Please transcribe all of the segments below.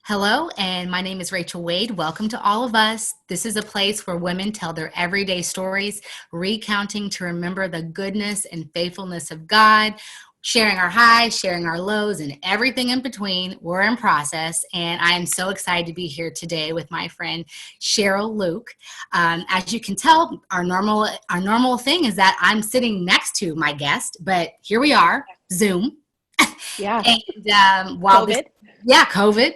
Hello, and my name is Rachel Wade. Welcome to all of us. This is a place where women tell their everyday stories, recounting to remember the goodness and faithfulness of God, sharing our highs, sharing our lows, and everything in between. We're in process, and I am so excited to be here today with my friend Cheryl Luke. As you can tell, our normal thing is that I'm sitting next to my guest, but here we are, Zoom. Yeah. And while COVID. COVID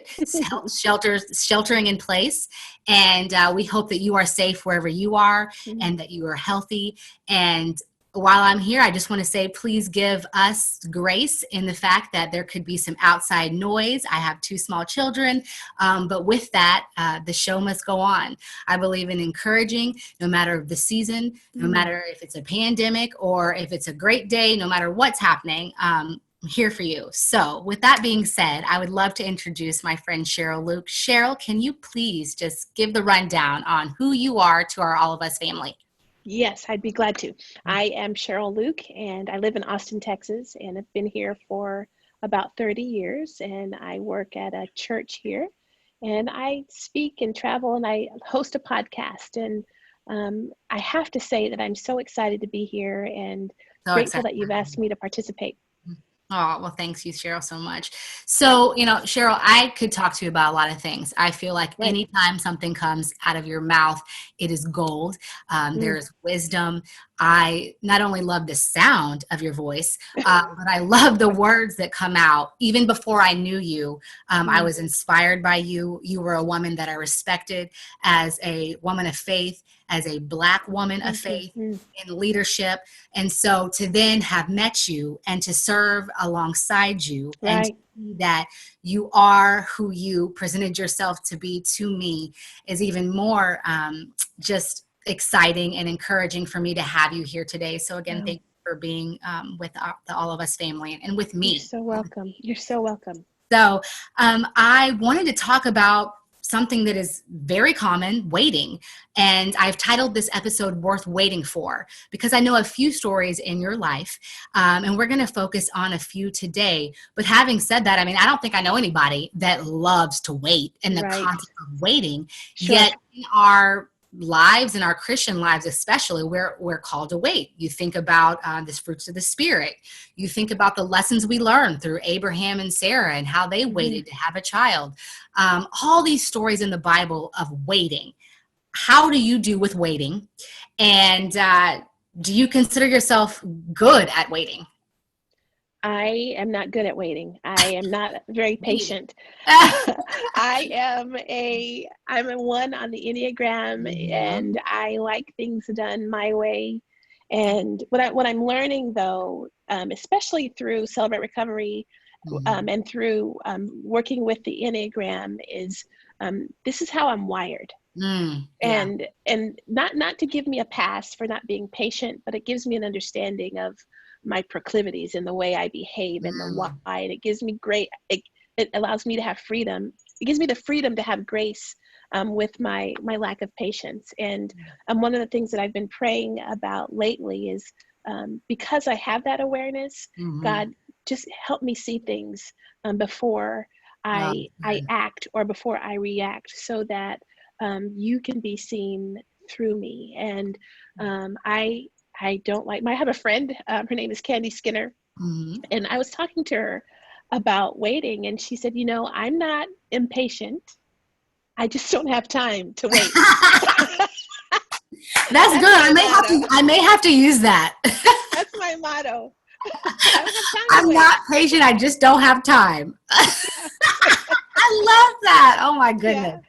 sheltering in place, and we hope that you are safe wherever you are, and that you are healthy. And while I'm here, I just want to say, please give us grace in the fact that there could be some outside noise. I have two small children, but with that, the show must go on. I believe in encouraging, no matter the season, no matter if it's a pandemic or if it's a great day, no matter what's happening. I'm here for you. So with that being said, I would love to introduce my friend Cheryl Luke. Cheryl, can you please just give the rundown on who you are to our All of Us family? Yes, I'd be glad to. I am Cheryl Luke, and I live in Austin, Texas, and I've been here for about 30 years, and I work at a church here, and I speak and travel, and I host a podcast, and I have to say that I'm so excited to be here and grateful that you've asked me to participate. Oh, well, thanks you, Cheryl, so much. So, Cheryl, I could talk to you about a lot of things. I feel like anytime something comes out of your mouth, it is gold. There is wisdom. I not only love the sound of your voice, but I love the words that come out. Even before I knew you, I was inspired by you. You were a woman that I respected as a woman of faith, as a Black woman of faith in leadership. And so to then have met you and to serve alongside you and to see that you are who you presented yourself to be to me is even more just exciting and encouraging for me to have you here today. So again, thank you for being with the All of Us family and with me. You're so welcome. You're so welcome. So I wanted to talk about something that is very common, waiting. And I've titled this episode Worth Waiting For, because I know a few stories in your life, and we're going to focus on a few today. But having said that, I mean, I don't think I know anybody that loves to wait in the concept of waiting, yet in our lives, in our Christian lives especially, we're called to wait. You think about the fruits of the Spirit. You think about the lessons we learned through Abraham and Sarah and how they waited to have a child. All these stories in the Bible of waiting. How do you do with waiting? And do you consider yourself good at waiting? I am not good at waiting. I am not very patient. I'm a 1 on the Enneagram, and I like things done my way. And what I'm learning though, especially through Celebrate Recovery, and through working with the Enneagram, is this is how I'm wired. And not to give me a pass for not being patient, but it gives me an understanding of my proclivities and the way I behave and the why. And it gives me it allows me to have freedom. It gives me the freedom to have grace with my lack of patience. And one of the things that I've been praying about lately is because I have that awareness, God, just help me see things before I act or before I react, so that you can be seen through me. And I don't like, I have a friend, her name is Candy Skinner. And I was talking to her about waiting, and she said, I'm not impatient. I just don't have time to wait. That's good. I may have to use that. That's my motto. I'm not patient. I just don't have time. I love that. Oh my goodness.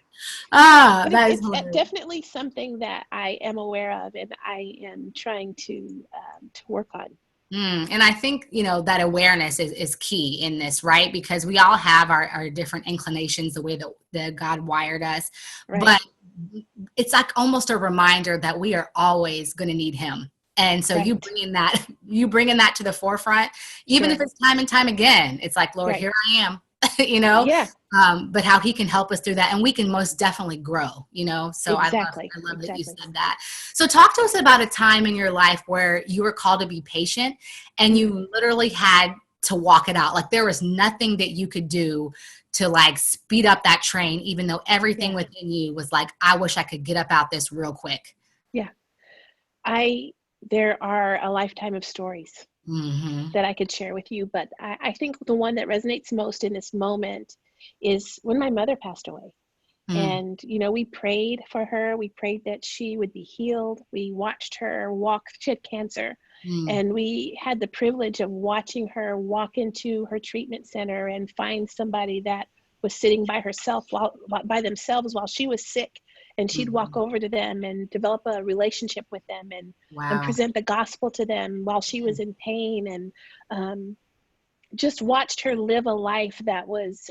That is definitely something that I am aware of, and I am trying to work on. And I think, that awareness is key in this, right? Because we all have our different inclinations, the way that God wired us. But it's like almost a reminder that we are always going to need him. And so you bringing that to the forefront, even if it's time and time again, it's like, Lord, here I am. But how he can help us through that, and we can most definitely grow, so I love that you said that. So talk to us about a time in your life where you were called to be patient and you literally had to walk it out. Like there was nothing that you could do to like speed up that train, even though everything within you was like, I wish I could get up out this real quick. Yeah. There are a lifetime of stories that I could share with you, but I think the one that resonates most in this moment is when my mother passed away. And, you know, we prayed for her. We prayed that she would be healed. We watched her walk. She had cancer. And we had the privilege of watching her walk into her treatment center and find somebody that was sitting by herself, by themselves while she was sick. And she'd walk over to them and develop a relationship with them and present the gospel to them while she was in pain. And just watched her live a life that was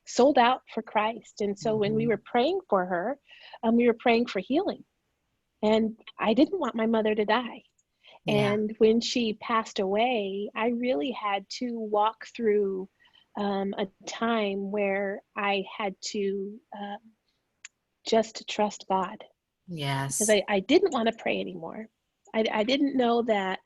sold out for Christ. And so when we were praying for her, we were praying for healing. And I didn't want my mother to die. And when she passed away, I really had to walk through a time where I had to just trust God. Yes. Because I didn't want to pray anymore. I didn't know that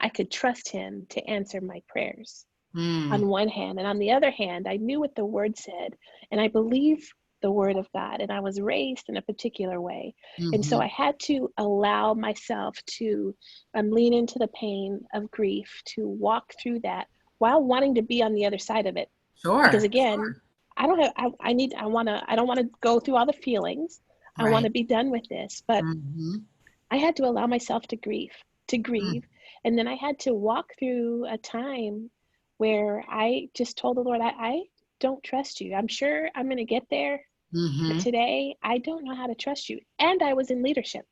I could trust him to answer my prayers on one hand. And on the other hand, I knew what the word said, and I believe the word of God, and I was raised in a particular way. And so I had to allow myself to lean into the pain of grief, to walk through that while wanting to be on the other side of it. Sure. Because again, I don't want to go through all the feelings. I want to be done with this, but I had to allow myself to grieve. And then I had to walk through a time where I just told the Lord, I don't trust you. I'm sure I'm going to get there. But today, I don't know how to trust you. And I was in leadership.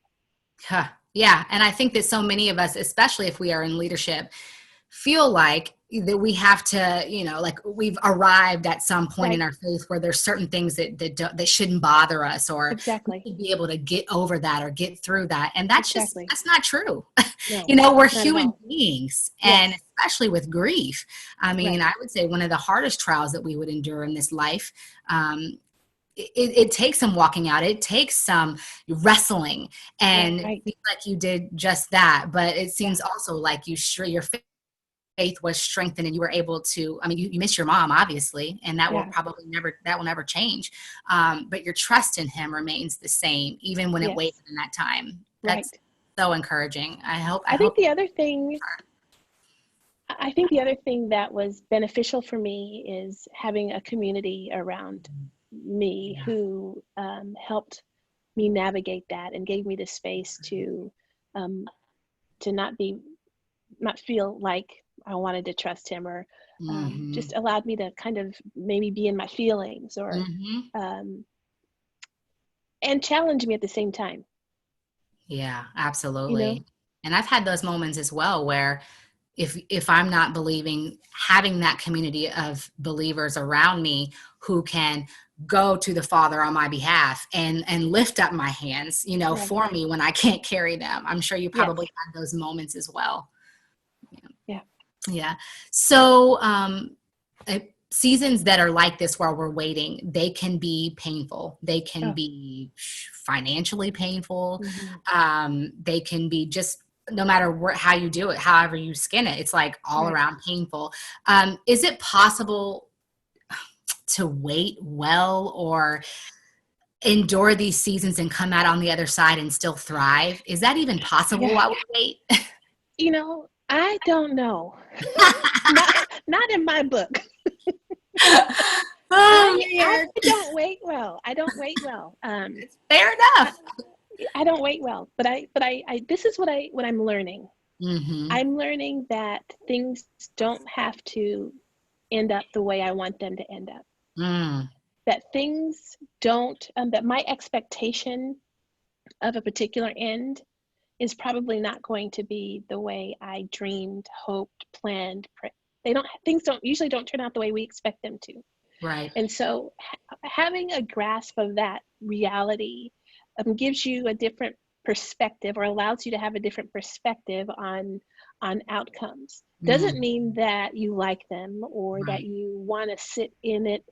Yeah. And I think that so many of us, especially if we are in leadership, feel like that we have to, you know, like we've arrived at some point in our faith where there's certain things that shouldn't bother us, or we should be able to get over that or get through that. And that's that's not true. No, you know, we're human beings, and especially with grief. I mean, I would say one of the hardest trials that we would endure in this life, it takes some walking out. It takes some wrestling, and it seems like you did just that. But it seems also like your faith was strengthened, and you were able to. I mean, you miss your mom, obviously, and that will probably never change. But your trust in him remains the same, even when it waited in that time. That's so encouraging. I think the other thing that was beneficial for me is having a community around me who helped me navigate that and gave me the space to not feel like I wanted to trust him, or just allowed me to kind of maybe be in my feelings, or and challenge me at the same time. Yeah, absolutely. You know? And I've had those moments as well where if I'm not believing, having that community of believers around me who can go to the Father on my behalf and lift up my hands, you know, for me when I can't carry them. I'm sure you probably had those moments as well. Yeah. So seasons that are like this while we're waiting, they can be painful. They can be financially painful. They can be just, no matter how you do it, however you skin it, it's like all around painful. Is it possible to wait well, or endure these seasons and come out on the other side and still thrive? Is that even possible while we wait? You know, I don't know. not in my book. I don't wait well. It's fair enough. I don't wait well, but this is what I'm learning. I'm learning that things don't have to end up the way I want them to end up. That things don't, that my expectation of a particular end is probably not going to be the way I dreamed, hoped, planned. Things usually don't turn out the way we expect them to. Right. And so having a grasp of that reality gives you a different perspective, or allows you to have a different perspective on outcomes. Doesn't mean that you like them, or that you want to sit in it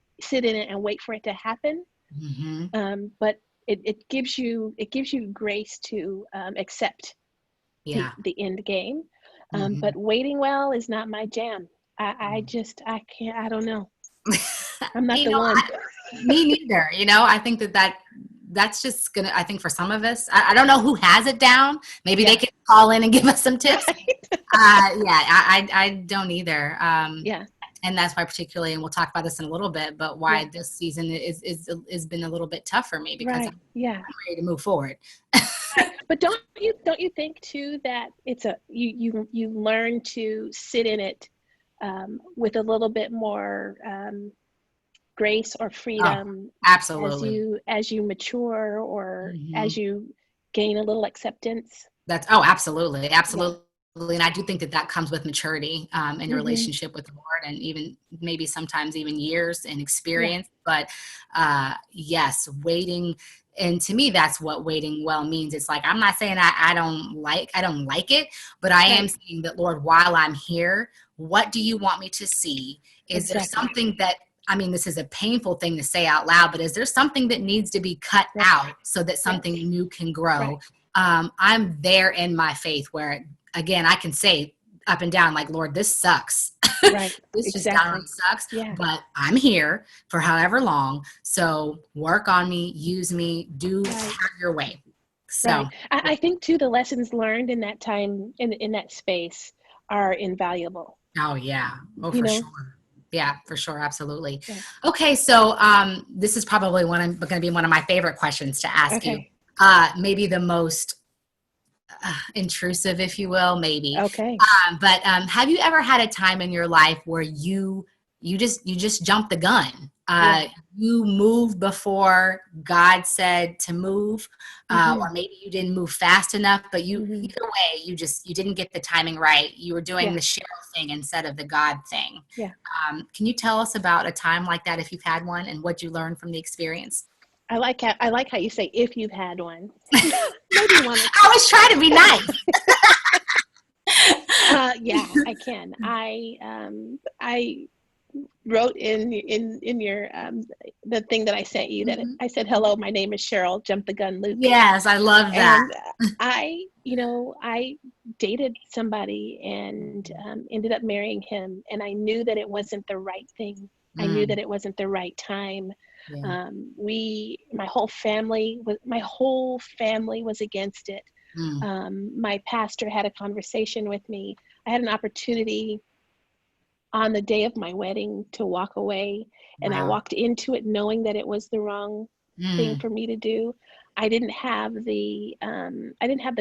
and wait for it to happen. But it gives you grace to accept the end game. But waiting well is not my jam. I can't, I don't know. I'm not the know, one. me neither. You know, I think that's just gonna, I think for some of us, I don't know who has it down. Maybe they could call in and give us some tips. Right. Yeah, I don't either. Yeah. And that's why particularly, and we'll talk about this in a little bit, but why this season is been a little bit tough for me, because Right. I'm Yeah. ready to move forward. But don't you think too that it's you learn to sit in it with a little bit more grace or Oh, freedom absolutely. as you mature, or Mhm. as you gain a little acceptance? Absolutely, Yeah. absolutely. And I do think that comes with maturity in your Hmm. relationship with the Lord, and even maybe sometimes even years and Yeah. experience. But yes, waiting. And to me, that's what waiting well means. It's like, I'm not saying I don't like it, but I am Right. saying that, Lord, while I'm here, what do you want me to see? Is there Exactly. something that, I mean, this is a painful thing to say out loud, but is there something that needs to be cut Right. out so that Yes. something new can grow? Right. I'm there in my faith where, again, I can say up and down, like, Lord, this sucks. Right. This just downright Exactly. sucks, Yeah. but I'm here for however long. So work on me, use me, do Right. have your way. So, Right. I think too, the lessons learned in that time, in that space, are invaluable. oh yeah. Oh, You for know? sure. Yeah, for sure. Absolutely. Yeah. Okay. So, this is probably going to be one of my favorite questions to ask you. Okay. Maybe the most intrusive, if you will, maybe. Okay. But have you ever had a time in your life where you just jumped the gun? Yeah. You moved before God said to move, Hmm. or maybe you didn't move fast enough. But Hmm. either way, you didn't get the timing right. You were doing Yeah. the Cheryl thing instead of the God thing. Yeah. Can you tell us about a time like that, if you've had one, and what you learned from the experience? I like how you say, if you've had one. Maybe one or I always try to be nice. yeah, I can. I wrote in your the thing that I sent you, that Mhm. I said, "Hello, my name is Cheryl. Jump the gun, Luke." Yes, I love that. And I dated somebody, and ended up marrying him, and I knew that it wasn't the right thing. I knew Mm, that it wasn't the right time. yeah. My whole family was against it. Mm, My pastor had a conversation with me. I had an opportunity on the day of my wedding to walk away, and I wow. walked into it knowing that it was the wrong thing Mm, for me to do. I didn't have the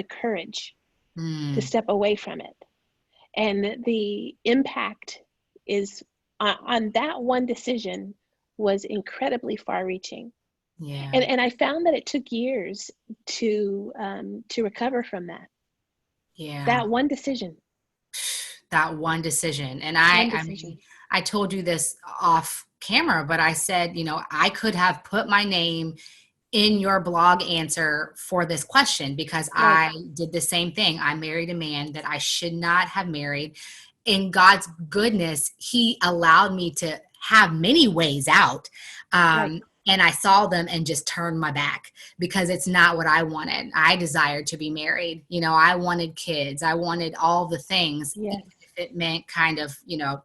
courage to mm, step away from it, and the impact is on that one decision was incredibly far-reaching. yeah. And I found that it took years to recover from Yeah. that one decision. That one decision. And One I mean, decision. I told you this off camera, but I said, I could have put my name in your blog answer for this question, because Right. I did the same thing. I married a man that I should not have married. In God's goodness, He allowed me to have many ways out. Right. And I saw them and just turned my back, because it's not what I wanted. I desired to be married. I wanted kids. I wanted all the things, Yes. even if it meant kind of,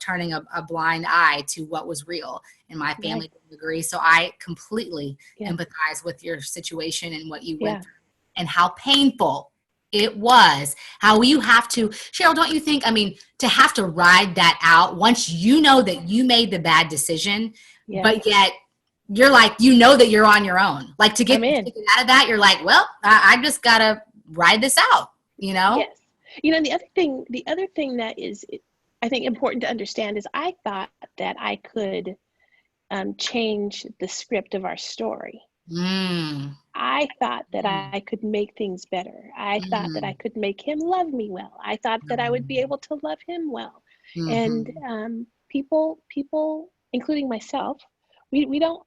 turning a blind eye to what was real. And my Right. family didn't agree. So I completely Yeah. empathize with your situation and what you went Yeah. through, and how painful it was. How you have to, Cheryl, don't you think, I mean, to have to ride that out once you know that you made the bad decision, Yes. but yet you're like, that you're on your own. Like, to I'm get in. out of that, you're like, well, I just got to ride this out. Yes. The other thing that is, I think, important to understand is, I thought that I could change the script of our story. Mm, I thought that mm, I could make things better. I thought that I mm, could make him love me well. I thought that I would be able to love him well. And mm-hmm. people, including myself, we don't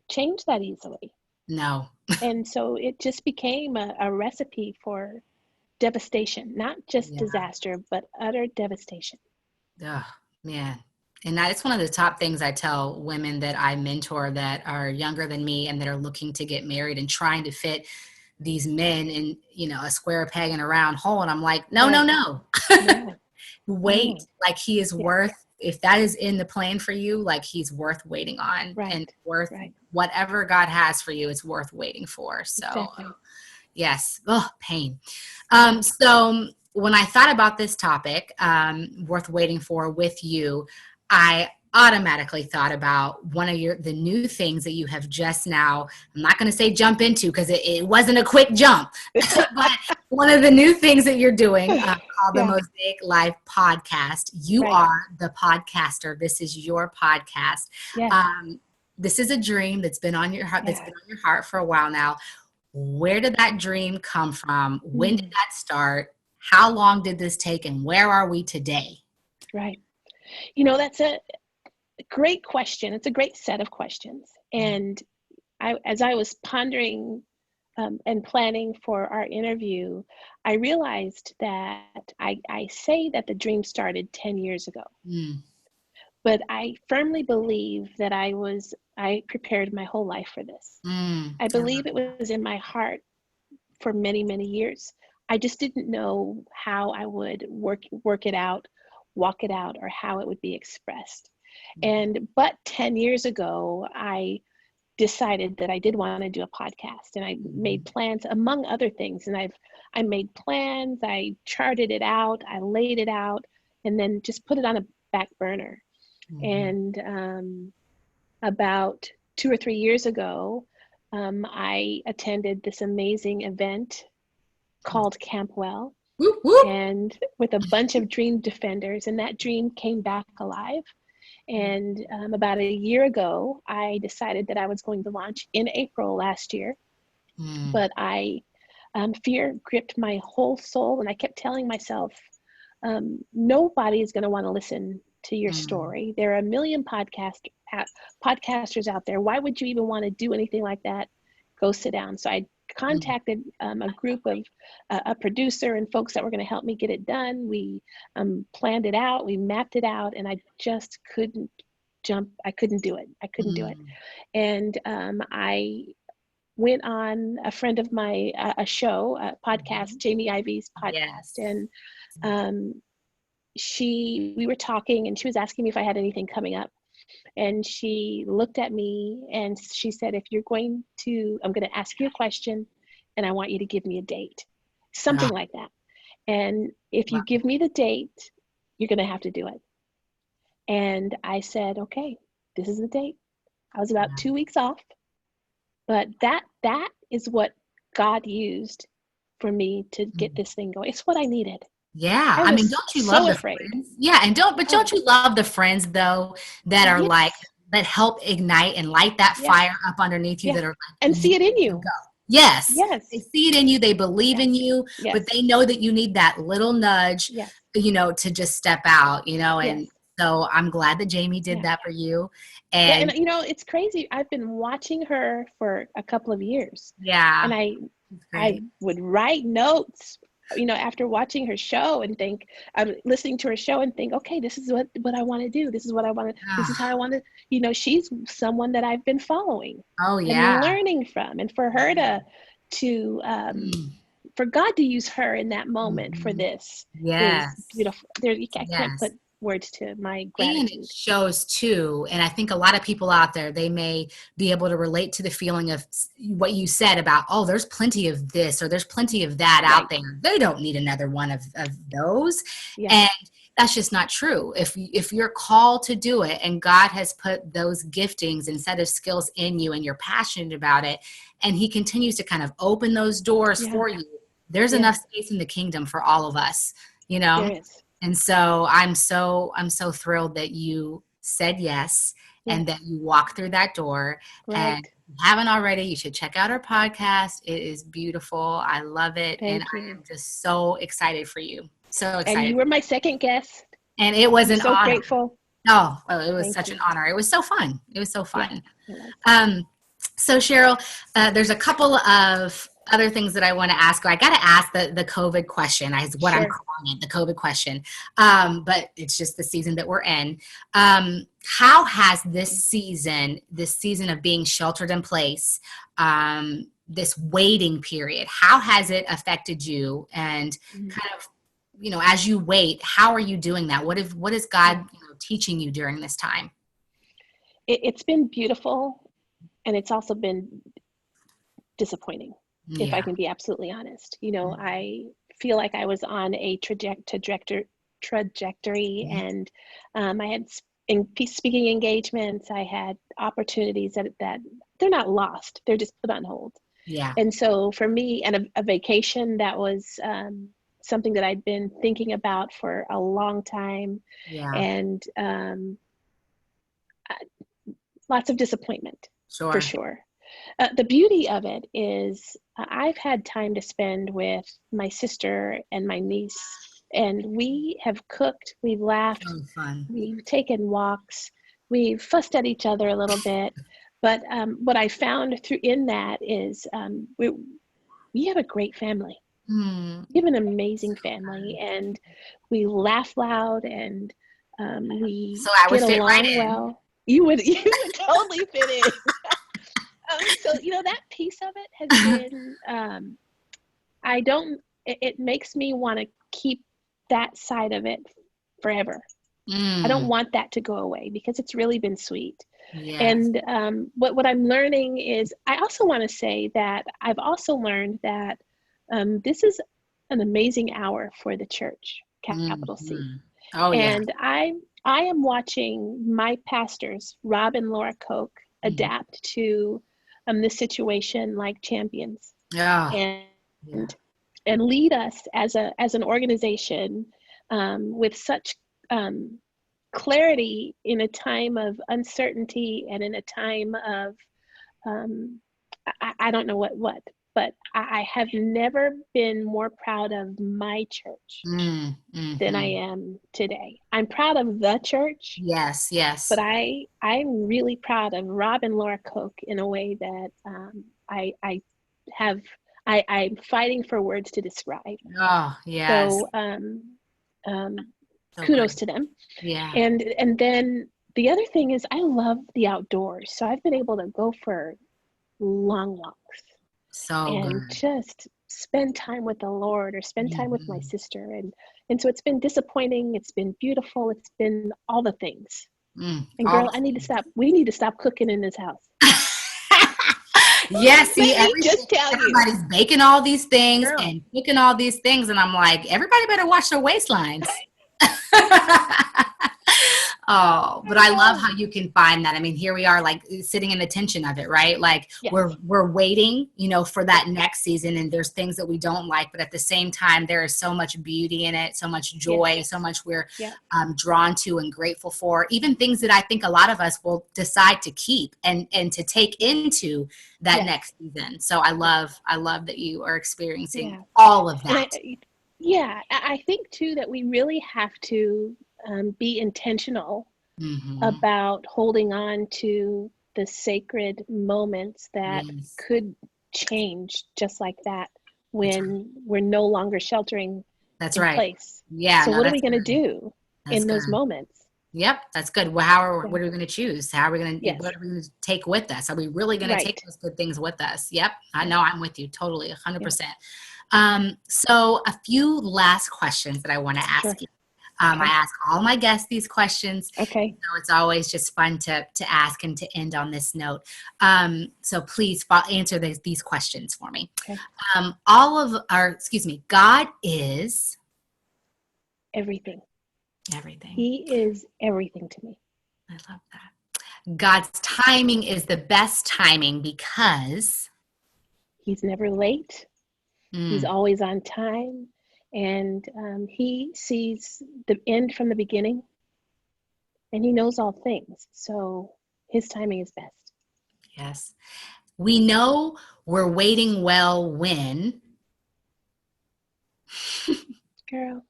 change that easily. No. And so it just became a recipe for devastation, not just Yeah. disaster, but utter devastation. Oh, man. And that is one of the top things I tell women that I mentor that are younger than me and that are looking to get married and trying to fit these men in, a square peg in a round hole. And I'm like, no, no, Right. no. No, Wait, no. like, he is Yeah. if that is in the plan for you, like he's worth waiting on, and worth whatever God has for you, it's worth waiting for. So exactly. yes. Oh, pain. So when I thought about this topic, worth waiting for with you, I automatically thought about one of the new things that you have just now, I'm not going to say jump into because it wasn't a quick jump, but one of the new things that you're doing called the Mosaic Life Podcast. You are the podcaster. This is your podcast. This is a dream that's been on your heart, that's been on your heart for a while now. Where did that dream come from? When did that start? How long did this take? And where are we today? Right. You know, that's a great question. It's a great set of questions. And as I was pondering and planning for our interview, I realized that I say that the dream started 10 years ago. But I firmly believe that I prepared my whole life for this. I believe it was in my heart for many, many years. I just didn't know how I would work it out, walk it out, or how it would be expressed. But 10 years ago, I decided that I did want to do a podcast, and I made plans, among other things. And I made plans, I charted it out, I laid it out, and then just put it on a back burner. And about 2 or 3 years ago, I attended this amazing event called Camp Well, and with a bunch of dream defenders, and that dream came back alive. And about a year ago, I decided that I was going to launch in April last year, but fear gripped my whole soul, and I kept telling myself, nobody is going to want to listen to your story. There are a million podcasters out there. Why would you even want to do anything like that? Go sit down. So I contacted a group of a producer and folks that were going to help me get it done. We planned it out, we mapped it out, and I just couldn't jump. I couldn't do it. And I went on a friend of my, a show, a podcast, Jamie Ivy's podcast. And we were talking, and she was asking me if I had anything coming up. And she looked at me and she said, I'm going to ask you a question, and I want you to give me a date, something like that. And if you give me the date, you're going to have to do it. And I said, okay, this is the date. I was about 2 weeks off, but that is what God used for me to get this thing going. It's what I needed. Yeah. I mean, don't you love the friends? Yeah. And don't you love the friends though, that are like, that help ignite and light that fire up underneath you, that are like, and see it in you. Go. Yes. They see it in you. They believe in you, but they know that you need that little nudge, to just step out, and so I'm glad that Jamie did that for you. And it's crazy. I've been watching her for a couple of years. Yeah. And I would write notes, after watching her show, and I'm listening to her show and think, okay, this is what I want to do. This is what I want to, this is how I want to, she's someone that I've been following and learning from. And for her for God to use her in that moment for this is beautiful. I can't put words to my gratitude. And it shows too, and I think a lot of people out there, they may be able to relate to the feeling of what you said about, oh, there's plenty of this or there's plenty of that out there. They don't need another one of those. And that's just not true. If you're called to do it, and God has put those giftings and set of skills in you, and you're passionate about it, and he continues to kind of open those doors for you, there's enough space in the kingdom for all of us, There is. And so I'm so thrilled that you said yes, and that you walked through that door. And if you haven't already, you should check out our podcast. It is beautiful. I love it. Thank you. I am just so excited for you. So excited. And you were my second guest. And it was an honor. So grateful. Oh, well, it was such an honor. It was so fun. So Cheryl, there's a couple of other things that I want to ask. I got to ask the COVID question, is what I'm calling it, the COVID question. But it's just the season that we're in. How has this season of being sheltered in place, this waiting period, how has it affected you? And kind of, as you wait, how are you doing that? What is God teaching you during this time? It's been beautiful, and it's also been disappointing, if I can be absolutely honest. You know, I feel like I was on a trajectory, and I had speaking engagements. I had opportunities that they're not lost; they're just put on hold. Yeah. And so for me, and a vacation that was something that I'd been thinking about for a long time, and lots of disappointment, for sure. The beauty of it is I've had time to spend with my sister and my niece, and we have cooked, we've laughed, we've taken walks, we've fussed at each other a little bit. But what I found in that is we have a great family. We have an amazing family, and we laugh loud, and we get along well. You would totally fit in. So, you know, that piece of it has been, it makes me want to keep that side of it forever. I don't want that to go away, because it's really been sweet. And what I'm learning is, I also want to say that I've also learned that this is an amazing hour for the church, capital C. And I am watching my pastors, Rob and Laura Koch, adapt to this situation like champions, and lead us as an organization with such clarity in a time of uncertainty, and in a time of I don't know what, but I have never been more proud of my church than I am today. I'm proud of the church. Yes. But I'm really proud of Rob and Laura Koch in a way that I'm fighting for words to describe. Oh, yes. So kudos to them. Yeah. And then the other thing is, I love the outdoors. So I've been able to go for long walks. And just spend time with the Lord, or spend time with my sister. And so it's been disappointing. It's been beautiful. It's been all the things. And girl, we need to stop cooking in this house. Yes, see, everybody's baking all these things and cooking all these things. And I'm like, everybody better watch their waistlines. Oh, but I love how you can find that. I mean, here we are, like, sitting in the tension of it, right? Like, we're waiting, you know, for that next season, and there's things that we don't like, but at the same time, there is so much beauty in it, so much joy, so much we're drawn to and grateful for, even things that I think a lot of us will decide to keep and to take into that next season. So I love that you are experiencing all of that. I think too that we really have to be intentional about holding on to the sacred moments that could change just like that when we're no longer sheltering in place. So what are we going to do in those moments? Yep, that's good. Well, what are we going to choose? How are we going to, what are we going to take with us? Are we really going to take those good things with us? Yep, I know, I'm with you totally, 100%. So a few last questions that I want to ask you. I ask all my guests these questions. Okay. So it's always just fun to ask and to end on this note. So please answer these questions for me. Okay. God is everything. Everything. He is everything to me. I love that. God's timing is the best timing because He's never late. He's always on time. And he sees the end from the beginning, and he knows all things. So his timing is best. Yes. We know we're waiting well when. Girl.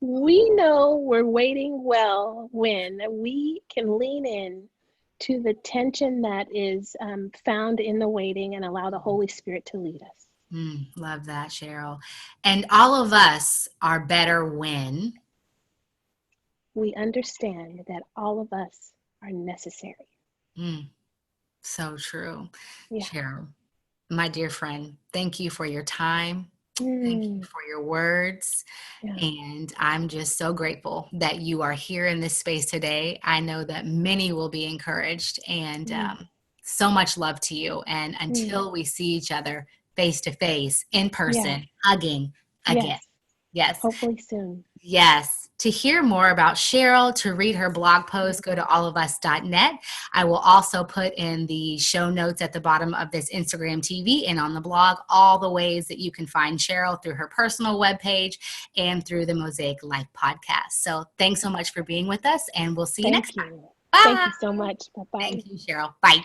We know we're waiting well when we can lean in to the tension that is found in the waiting and allow the Holy Spirit to lead us. Love that, Cheryl. And all of us are better when we understand that all of us are necessary. So true. Yeah. Cheryl, my dear friend, thank you for your time. Thank you Mm. for your words. Yeah. And I'm just so grateful that you are here in this space today. I know that many will be encouraged, and Mm. so much love to you. And Mm. until we see each other face to face, in Yes. person, hugging again. Yes. Yes. Hopefully soon. Yes. To hear more about Cheryl, to read her blog post, go to allofus.net. I will also put in the show notes at the bottom of this Instagram TV and on the blog all the ways that you can find Cheryl through her personal webpage and through the Mosaic Life podcast. So thanks so much for being with us, and we'll see you next Thank time. you. Thank Bye. you so much. Bye-bye. Thank you, Cheryl. Bye.